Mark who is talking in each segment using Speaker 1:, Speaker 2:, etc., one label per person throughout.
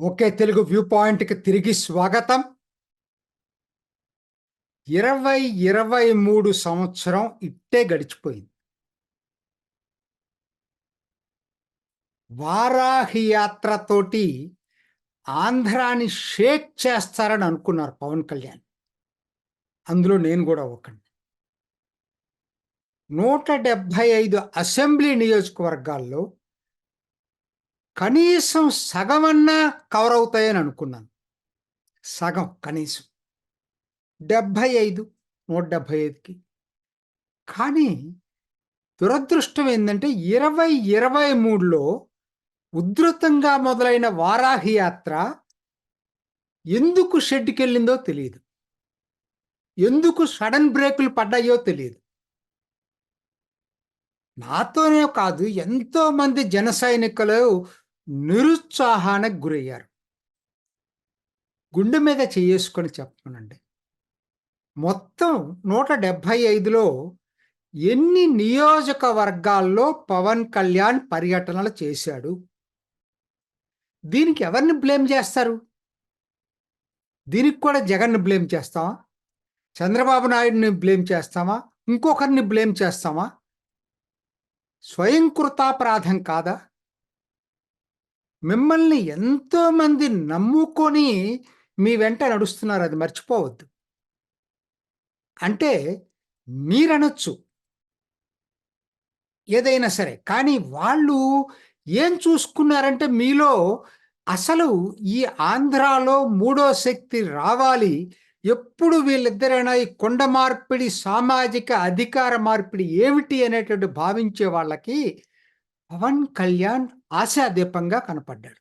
Speaker 1: Okay, Telugu view పాయింట్కి తిరిగి స్వాగతం. 2023 సంవత్సరం ఇట్టే గడిచిపోయింది. వారాహి యాత్రతోటి ఆంధ్రాని షేక్ చేస్తారని అనుకున్నారు పవన్ కళ్యాణ్. అందులో నేను కూడా ఒకడిని. 175 అసెంబ్లీ నియోజకవర్గాల్లో కనీసం సగమన్నా కవర్ అవుతాయని అనుకున్నాను. సగం కనీసం 75, 175కి. కానీ దురదృష్టం ఏంటంటే 2023లో ఉధృతంగా మొదలైన వారాహి యాత్ర ఎందుకు షెడ్డుకెళ్ళిందో తెలియదు. ఎందుకు సడన్ బ్రేకులు పడ్డాయో తెలియదు. నాతోనే కాదు, ఎంతో మంది జన సైనికులు నిరుత్సాహానికి గురయ్యారు. గుండె మీద చేసుకొని చెప్పమనండి, మొత్తం 175లో ఎన్ని నియోజకవర్గాల్లో పవన్ కళ్యాణ్ పర్యటనలు చేశాడు? దీనికి ఎవరిని బ్లేమ్ చేస్తారు? దీనికి కూడా జగన్‌ని బ్లేమ్ చేస్తామా? చంద్రబాబు నాయుడిని బ్లేమ్ చేస్తామా? ఇంకొకరిని బ్లేమ్ చేస్తామా? స్వయంకృతాపరాధం కాదా? మిమ్మల్ని ఎంతోమంది నమ్ముకొని మీ వెంట నడుస్తున్నారు, అది మర్చిపోవద్దు. అంటే మీరనొచ్చు ఏదైనా సరే, కానీ వాళ్ళు ఏం చూసుకున్నారంటే మీలో అసలు ఈ ఆంధ్రాలో మూడో శక్తి రావాలి, ఎప్పుడు వీళ్ళిద్దరైనా ఈ కొండ మార్పిడి, సామాజిక అధికార మార్పిడి ఏమిటి అనేటువంటి భావించే వాళ్ళకి పవన్ కళ్యాణ్ ఆశాదీపంగా కనపడ్డాడు.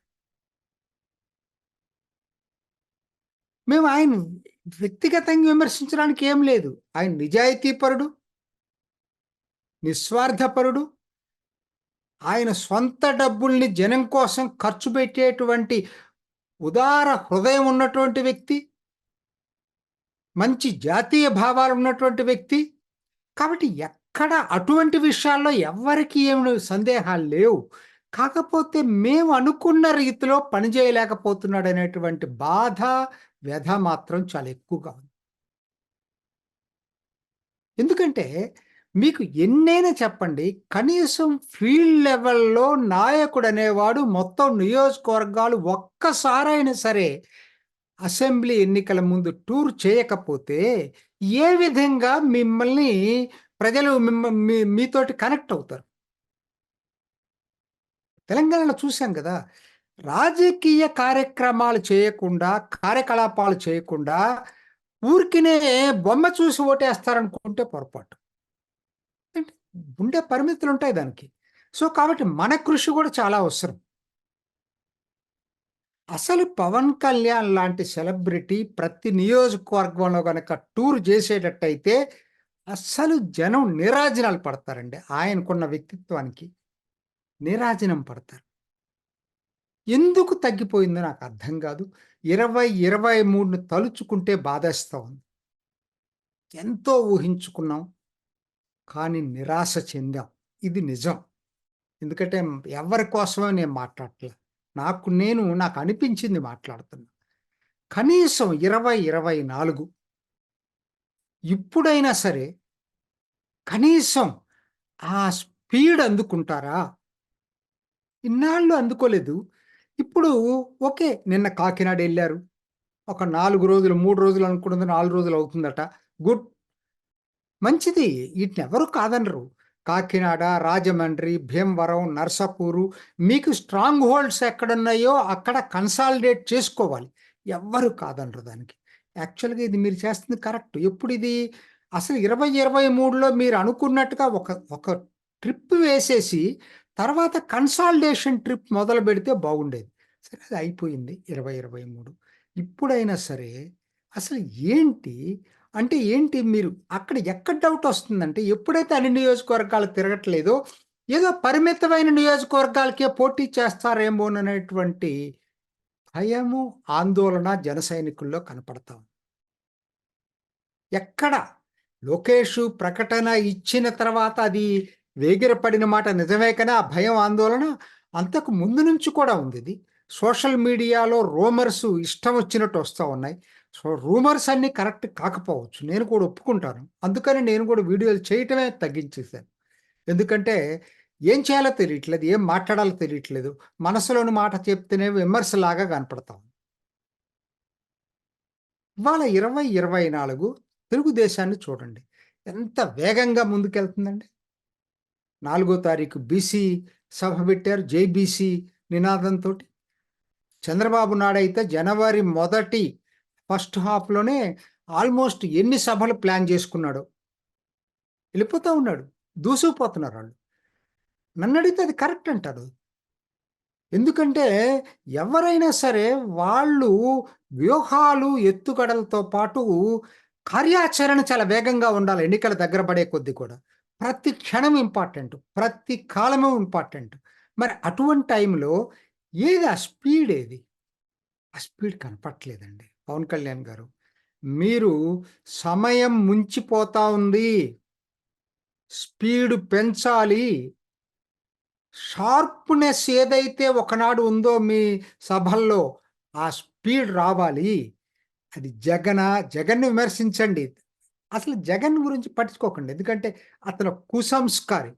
Speaker 1: మేము ఆయన వ్యక్తిగతంగా విమర్శించడానికి ఏం లేదు. ఆయన నిజాయితీపరుడు, నిస్వార్థపరుడు. ఆయన సొంత డబ్బుల్ని జనం కోసం ఖర్చు పెట్టేటువంటి ఉదార హృదయం ఉన్నటువంటి వ్యక్తి, మంచి జాతీయ భావాలు ఉన్నటువంటి వ్యక్తి. కాబట్టి ఎక్కడ అటువంటి విషయాల్లో ఎవ్వరికి ఏమి సందేహాలు లేవు. కాకపోతే మేము అనుకున్న రీతిలో పనిచేయలేకపోతున్నాడు అనేటువంటి బాధ, వ్యధ మాత్రం చాలా ఎక్కువగా ఉంది. ఎందుకంటే మీకు ఎన్నైనా చెప్పండి, కనీసం ఫీల్డ్ లెవెల్‌లో నాయకుడనేవాడు మొత్తం నియోజకవర్గాలు ఒక్కసారైనా సరే అసెంబ్లీ ఎన్నికల ముందు టూర్ చేయకపోతే ఏ విధంగా మిమ్మల్ని ప్రజలు మీతోటి కనెక్ట్ అవుతారు? తెలంగాణలో చూసాం కదా! రాజకీయ కార్యక్రమాలు చేయకుండా, కార్యకలాపాలు చేయకుండా ఊరికినే బొమ్మ చూసి ఓటేస్తారనుకుంటే పొరపాటు. అంటే ఉండే పరిమితులుంటాయి దానికి. సో, కాబట్టి మన కృషి కూడా చాలా అవసరం. అసలు పవన్ కళ్యాణ్ లాంటి సెలబ్రిటీ ప్రతి నియోజకవర్గంలో గనక టూర్ చేసేటట్టయితే అస్సలు జనం నీరాజనాలు పడతారండి. ఆయనకున్న వ్యక్తిత్వానికి నీరాజనం పడతారు. ఎందుకు తగ్గిపోయిందో నాకు అర్థం కాదు. 2023ను తలుచుకుంటే బాధేస్తా ఉంది. ఎంతో ఊహించుకున్నాం, కానీ నిరాశ చెందాం. ఇది నిజం. ఎందుకంటే ఎవరి కోసమో నేను మాట్లాడట్లే. నాకు అనిపించింది మాట్లాడుతున్నా. కనీసం 2024 ఇప్పుడైనా సరే కనీసం ఆ స్పీడ్ అందుకుంటారా? ఇన్నాళ్ళు అందుకోలేదు. ఇప్పుడు ఓకే, నిన్న కాకినాడ ఎళ్లారు. ఒక 4 రోజులు, 3 రోజులు అనుకున్నది 4 రోజులు అవుతుందట. గుడ్. మంచిది. ఈటినెవరు కాదనరు. కాకినాడ, రాజమండ్రి, భీమవరం, నర్సాపూరు, మీకు స్ట్రాంగ్ హోల్డ్స్ ఎక్కడున్నాయో అక్కడ కన్సాలిడేట్ చేసుకోవాలి. ఎవ్వరు కాదనరు దానికి. యాక్చువల్‌గా ఇది మీరు చేస్తుంది కరెక్ట్. ఎప్పుడిది? అసలు 2023లో మీరు అనుకున్నట్టుగా ఒక ఒక ట్రిప్ వేసేసి, తర్వాత కన్సాలిడేషన్ ట్రిప్ మొదలుపెడితే బాగుండేది. సరే, అది అయిపోయింది 2023. ఇప్పుడైనా సరే అసలు ఏంటి? అంటే ఏంటి, మీరు అక్కడ ఎక్కడ డౌటొస్తుందంటే, ఎప్పుడైతే అన్ని నియోజకవర్గాలు తిరగట్లేదో, ఏదో పరిమితమైన నియోజకవర్గాలకే పోటీ చేస్తారేమోననేటువంటి భయము, ఆందోళన జన సైనికుల్లో కనపడతా ఉంది. ఎక్కడ లోకేషు ప్రకటన ఇచ్చిన తర్వాత అది వేగిరపడిన మాట నిజమే, కానీ ఆ భయం, ఆందోళన అంతకు ముందు నుంచి కూడా ఉందిది. సోషల్ మీడియాలో రూమర్స్ ఇష్టం వచ్చినట్టు వస్తా ఉన్నాయి. సో, రూమర్స్ అన్నీ కరెక్ట్ కాకపోవచ్చు. నేను కూడా ఒప్పుకుంటాను. అందుకని నేను కూడా వీడియోలు చేయటమే తగ్గించేశాను. ఎందుకంటే ఏం చేయాలో తెలియట్లేదు. ఏం మాట్లాడాలో తెలియట్లేదు. మనసులోని మాట చెప్తేనే విమర్శలాగా కనపడతాం. ఇవాళ 2024 తెలుగుదేశాన్ని చూడండి. ఎంత వేగంగా ముందుకెళ్తుందండి. 4 తారీఖు బీసీ సభ పెట్టారు. జై బీసీ నినాదంతోటి. చంద్రబాబు నాయుడైతే జనవరి మొదటి ఫస్ట్ హాఫ్‌లోనే ఆల్‌మోస్ట్ ఎన్ని సభలు ప్లాన్ చేసుకున్నాడో. ఎళ్ళిపోతా ఉన్నాడు. దూసుకుపోతున్నారాళ్ళు. నన్నడిగితే అది కరెక్ట్ అంటాను. ఎందుకంటే ఎవరైనా సరే వాళ్ళు వ్యూహాలు, ఎత్తుగడలతో పాటు కార్యాచరణ చాలా వేగంగా ఉండాలి. ఎన్నికలు దగ్గర పడే కొద్దీ కూడా. ప్రతి క్షణం ఇంపార్టెంట్. ప్రతి కాలము ఇంపార్టెంట్. మరి అటువంటి టైంలో ఏది ఆ స్పీడ్ ఏది? ఆ స్పీడ్ కనపట్లేదండి. పవన్ కళ్యాణ్ గారు. మీరు సమయం ముంచిపోతా ఉంది. స్పీడ్ పెంచాలి. షార్ప్‌నెస్ ఏదైతే ఒకనాడు ఉందో మీ సభల్లో, ఆ స్పీడ్ రావాలి. అది జగనా? జగన్‌ని విమర్శించండి. అసలు జగన్ గురించి పట్టించుకోకండి. ఎందుకంటే అతను కుసంస్కారి.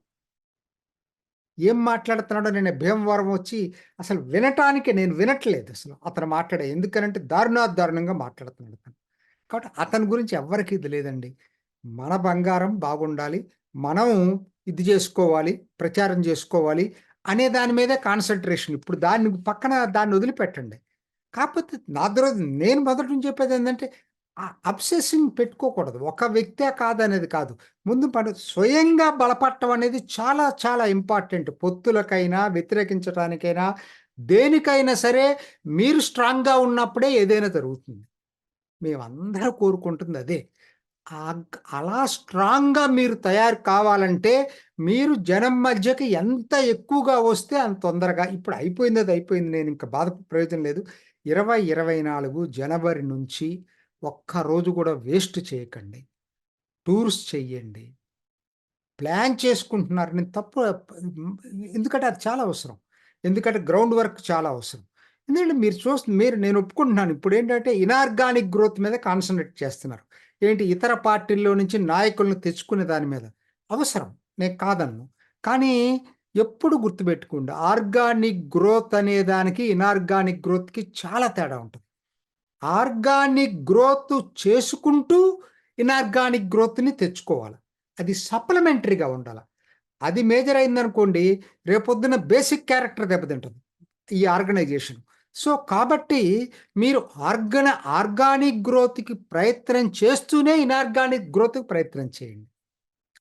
Speaker 1: ఏం మాట్లాడుతున్నాడో నేను భీమవరం వచ్చి అసలు వినటానికి నేను వినట్లేదసలు. అతను మాట్లాడే ఎందుకనంటే దారుణంగా మాట్లాడుతున్నాడు అతను. కాబట్టి అతని గురించి ఎవ్వరికీ ఇది లేదండి. మన బంగారం బాగుండాలి. మనం ఇది జేసుకోవాలి, ప్రచారం జేసుకోవాలి అనే దాని మీదే కాన్సంట్రేషన్. ఇప్పుడు దాన్ని వదిలిపెట్టండి. కాపోతే నేను మొదటి నుంచి చెప్పేదేందంటే, ఆ అబ్సెషన్ పెట్టుకోకూడదు. ఒక వ్యక్తే కాదనేది కాదు. ముందు స్వయంగా బలపడటం అనేది చాలా చాలా ఇంపార్టెంట్. పొత్తులకైనా, వ్యతిరేకించటానికైనా, దేనికైనా సరే మీరు స్ట్రాంగ్‌గా ఉన్నప్పుడే ఏదైనా జరుగుతుంది. మేమందరం కోరుకుంటుంది అదే. అలా స్ట్రాంగ్‌గా మీరు తయారు కావాలంటే, మీరు జనం మధ్యకి ఎంత ఎక్కువగా వస్తే అంత తొందరగా ఇప్పుడు అయిపోయిందది అయిపోయింది. నేనింక ప్రయోజనం లేదు. 2024 జనవరి నుంచి ఒక్కరోజు కూడా వేస్ట్ చేయకండి. టూర్స్ చెయ్యండి. ప్లాన్ చేసుకుంటున్నారు. నేను తప్పు ఎందుకంటే అది చాలా అవసరం. ఎందుకంటే గ్రౌండ్ వర్క్ చాలా అవసరం. ఎందుకంటే మీరు నేను ఒప్పుకుంటున్నాను. ఇప్పుడేంటంటే ఇనార్గానిక్ గ్రోత్ మీద కాన్సంట్రేట్ చేస్తున్నారు. ఏంటి ఇతర పార్టీల్లో నుంచి నాయకులను తెచ్చుకునే దాని మీద. అవసరం. నేను కాదనను. కానీ ఎప్పుడు గుర్తుపెట్టుకోండి. ఆర్గానిక్ గ్రోత్ అనే దానికి, ఇనార్గానిక్ గ్రోత్‌కి చాలా తేడా ఉంటది. ఆర్గానిక్ గ్రోత్ చేసుకుంటూ ఇనార్గానిక్ గ్రోత్‌ని తెచ్చుకోవాలి. అది సప్లిమెంటరీగా ఉండాల. అది మేజర్ అయిందనుకోండి, రేపొద్దున బేసిక్ క్యారెక్టర్ దెబ్బతింటది. ఈ ఆర్గనైజేషన్. సో, కాబట్టి మీరు ఆర్గానిక్ గ్రోత్‌కి ప్రయత్నం చేస్తూనే ఇనార్గానిక్ గ్రోత్‌కి ప్రయత్నం చేయండి.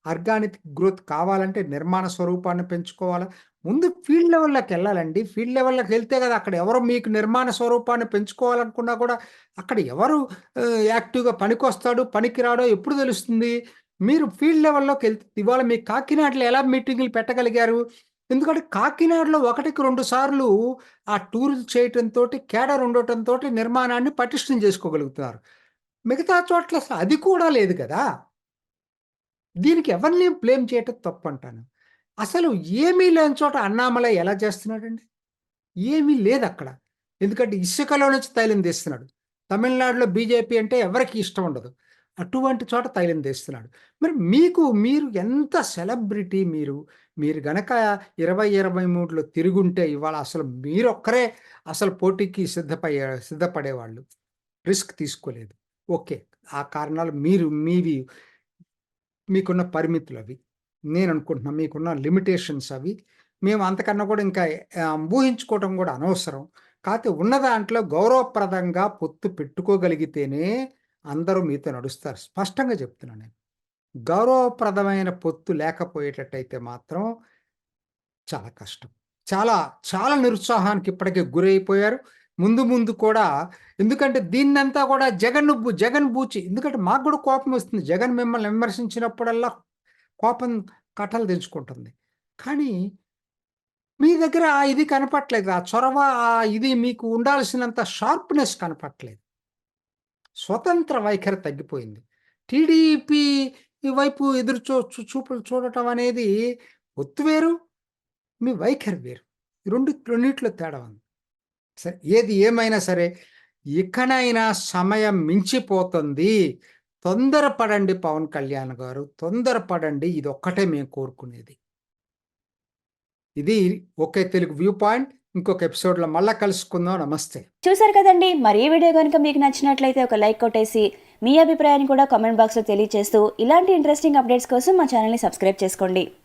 Speaker 1: ఆర్గానిక్ గ్రోత్ కావాలంటే నిర్మాణ స్వరూపాన్ని పెంచుకోవాలా. ముందు ఫీల్డ్ లెవెల్‌లోకెళ్ళాలండి. ఫీల్డ్ లెవెల్‌లోకెళ్తే గదా! అక్కడ ఎవరు మీకు నిర్మాణ స్వరూపాన్ని పెంచుకోవాలనుకున్నా కూడా అక్కడ ఎవరు యాక్టివ్‌గా పనికొస్తాడు, పనికిరాడో ఎప్పుడు తెలుస్తుంది? మీరు ఫీల్డ్ లెవెల్‌లోకెళ్తే ఇవాళ మీ కాకినాడలో ఎలా మీటింగులు పెట్టగలిగారు? ఎందుకంటే కాకినాడలో ఒకటికి 2 సార్లు ఆ టూర్‌లు చేయటంతోటి, కేడర్ ఉండటంతోటి నిర్మాణాన్ని పటిష్టం చేసుకోగలుగుతున్నారు. మిగతా చోట్ల అది కూడా లేదు కదా! దీనికి ఎవరిని బ్లేమ్ చేయటం తప్పంటాను. అసలు ఏమీ లేని చోట అన్నామలై ఎలా చేస్తున్నాడండి? ఏమీ లేదక్కడ. ఎందుకంటే ఇసుకలో నుంచి తైలం తీస్తున్నాడు. తమిళనాడులో బీజేపీ అంటే ఎవరికీ ఇష్టం ఉండదు. అటువంటి చోట తైలం తీస్తున్నాడు. మరి మీరు ఎంత సెలబ్రిటీ మీరు. మీరు గనక 2023లో తిరుగుంటే ఇవాళ అసలు మీరొక్కరే అసలు పోటీకి సిద్ధపడేవాళ్ళు. రిస్క్ తీసుకోలేదు. ఓకే. ఆ కారణాలు మీవి మీకున్న పరిమితులవి. నేననుకుంటున్నా మీకున్న లిమిటేషన్స్ అవి. మేము అంతకన్నా కూడా ఇంకా ఊహించుకోవటం కూడా అనవసరం. కాతే ఉన్న దాంట్లో గౌరవప్రదంగా పొత్తు పెట్టుకోగలిగితేనే అందరూ మీతో నడుస్తారు. స్పష్టంగా చెప్తున్నా నేను. గౌరవప్రదమైన పొత్తు లేకపోయేటట్టయితే మాత్రం చాలా కష్టం. చాలా, చాలా నిరుత్సాహానికి ఇప్పటికే గురైపోయారు. ముందు కూడా ఎందుకంటే దీన్నంతా కూడా జగన్ బూచి ఎందుకంటే మాకు గూడా కోపమొస్తుంది. జగన్ మిమ్మల్ని విమర్శించినప్పుడల్లా కోపం కట్టలు తెంచుకుంటుంది. కానీ మీ దగ్గర ఆ ఇది కనపట్లేదు. ఆ చొరవ ఇది మీకు ఉండాల్సినంత షార్ప్‌నెస్ కనపట్లేదు. స్వతంత్ర వైఖరి తగ్గిపోయింది. టీడీపీ వైపు ఎదురు చూపులు చూడటం అనేది ఒత్తు వేరు, మీ వైఖరి వేరు. రెండిట్లో తేడా ఉంది. సరే, ఏది ఏమైనా సరే ఇకనైనా సమయం మించిపోతుంది. తొందరపడండి పవన్ కళ్యాణ్ గారు. తొందరపడండి. ఇదొక్కటే మేము కోరుకునేది. ఇది ఒకే తెలుగు వ్యూ పాయింట్. ఇంకొక ఎపిసోడ్‌లో మళ్ళా కలుసుకుందాం. నమస్తే.
Speaker 2: చూసారు కదండి. మరి ఈ వీడియో కనుక మీకు నచ్చినట్లయితే ఒక లైక్ కొట్టేసి మీ అభిప్రాయాన్ని కూడా కామెంట్ బాక్స్లో తెలియజేస్తూ ఇలాంటి ఇంట్రెస్టింగ్ అప్డేట్స్ కోసం మా ఛానల్ని సబ్స్క్రైబ్ చేసుకోండి.